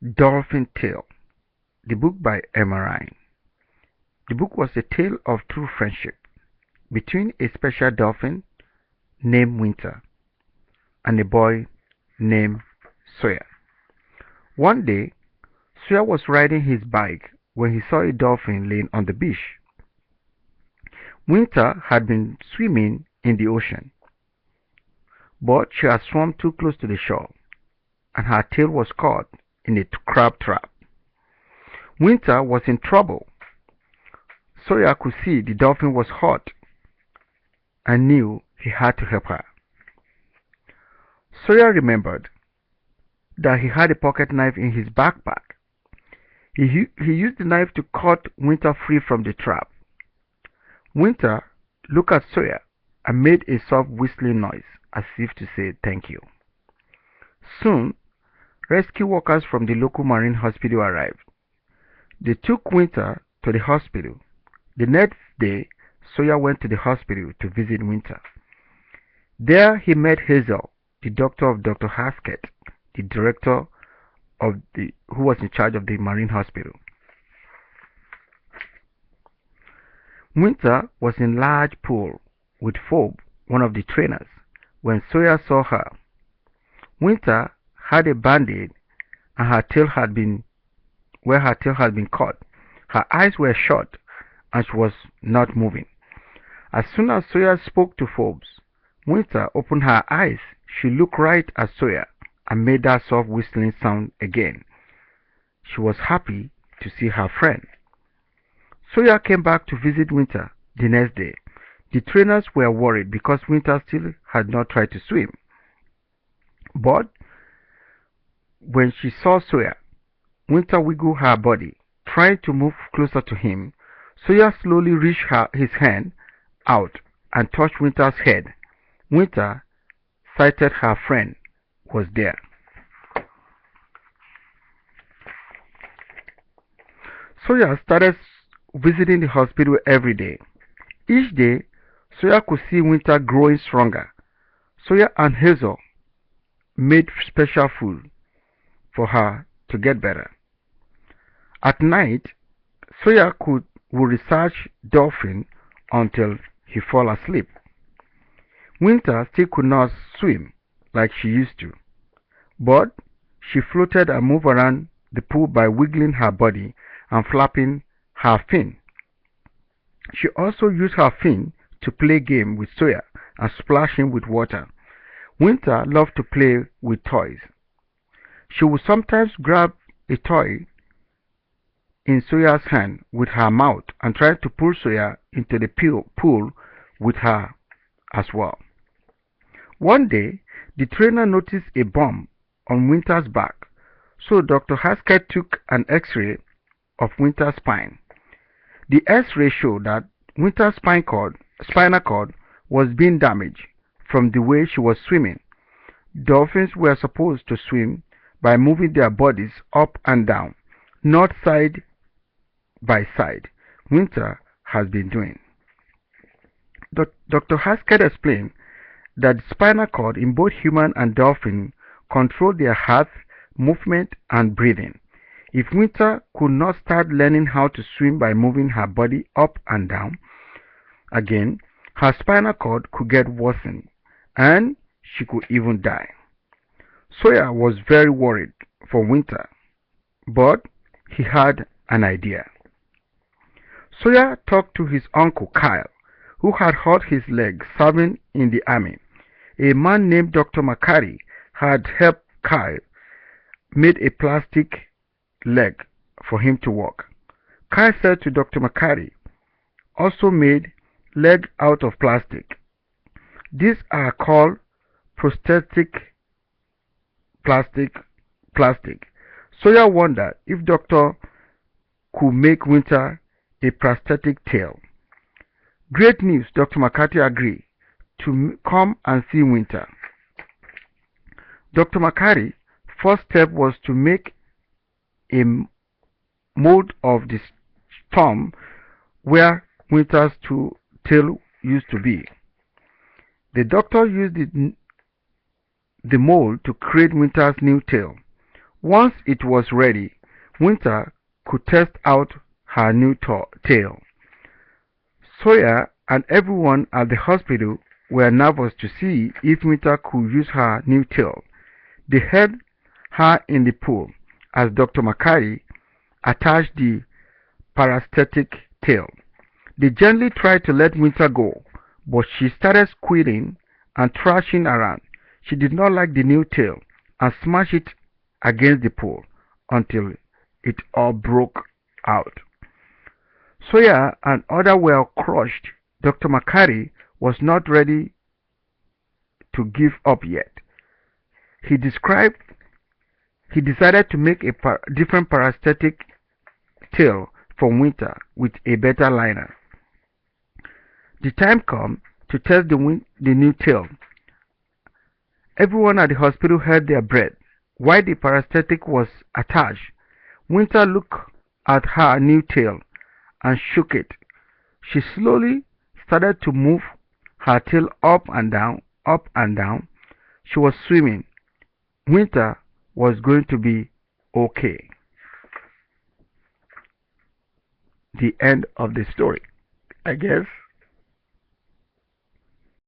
Dolphin Tale, the book by Emma Ryan. The book was a tale of true friendship between a special dolphin named Winter and a boy named Sawyer. One day, Sawyer was riding his bike when he saw a dolphin laying on the beach. Winter had been swimming in the ocean, but she had swum too close to the shore, and her tail was caught in a crab trap. Winter was in trouble. Sawyer could see the dolphin was hurt and knew he had to help her. Sawyer remembered that he had a pocket knife in his backpack. He used the knife to cut Winter free from the trap. Winter looked at Sawyer and made a soft whistling noise as if to say thank you. Soon, rescue workers from the local marine hospital arrived. They took Winter to the hospital. The next day, Sawyer went to the hospital to visit Winter. There he met Hazel, the doctor of Dr. Haskett, the director who was in charge of the marine hospital. Winter was in a large pool with Phoebe, one of the trainers, when Sawyer saw her. Winter had a band-aid and her tail had been cut. Her eyes were shut and she was not moving. As soon as Sawyer spoke to Phoebe, Winter opened her eyes. She looked right at Sawyer and made that soft whistling sound again. She was happy to see her friend. Sawyer came back to visit Winter the next day. The trainers were worried because Winter still had not tried to swim. But when she saw Sawyer, Winter wiggled her body, trying to move closer to him. Sawyer slowly reached his hand out and touched Winter's head. Winter sighted her friend was there. Sawyer started visiting the hospital every day. Each day, Sawyer could see Winter growing stronger. Sawyer and Hazel made special food for her to get better. At night, Sawyer would research dolphin until he fell asleep. Winter still could not swim like she used to, but she floated and moved around the pool by wiggling her body and flapping her fin. She also used her fin to play game with Sawyer and splash him with water. Winter loved to play with toys. She would sometimes grab a toy in Sawyer's hand with her mouth and try to pull Sawyer into the pool with her as well. One day, the trainer noticed a bump on Winter's back, so Dr. Haskett took an X-ray of Winter's spine. The X-ray showed that Winter's spinal cord was being damaged from the way she was swimming. Dolphins were supposed to swim by moving their bodies up and down, not side by side. Winter has been doing. Dr. Haskett explained that the spinal cord in both human and dolphin control their heart, movement, and breathing. If Winter could not start learning how to swim by moving her body up and down again, her spinal cord could get worsened and she could even die. Sawyer was very worried for Winter, but he had an idea. Sawyer talked to his uncle Kyle, who had hurt his leg serving in the army. A man named Dr. McCarty had helped Kyle made a plastic leg for him to walk. Kyle said to Dr. McCarty, also made leg out of plastic. These are called prosthetic plastic. Sawyer wondered if Doctor could make Winter a prosthetic tail. Great news, Dr. McCarty agreed to come and see Winter. Dr. McCarty's first step was to make a mold of the stump where Winter's tail used to be. The doctor used the mold to create Winter's new tail. Once it was ready, Winter could test out her new tail. Sawyer and everyone at the hospital were nervous to see if Winter could use her new tail. They held her in the pool as Dr. McCarty attached the parastatic tail. They gently tried to let Winter go, but she started squealing and thrashing around. She did not like the new tail and smashed it against the pool until it all broke out. Sawyer and others were crushed. Dr. McCarty was not ready to give up yet. He decided to make a different parastatic tail from Winter with a better liner. The time came to test the new tail. Everyone at the hospital held their breath while the parastatic was attached. Winter looked at her new tail and shook it. She slowly started to move her tail up and down, up and down. She was swimming. Winter was going to be okay. The end of the story, I guess.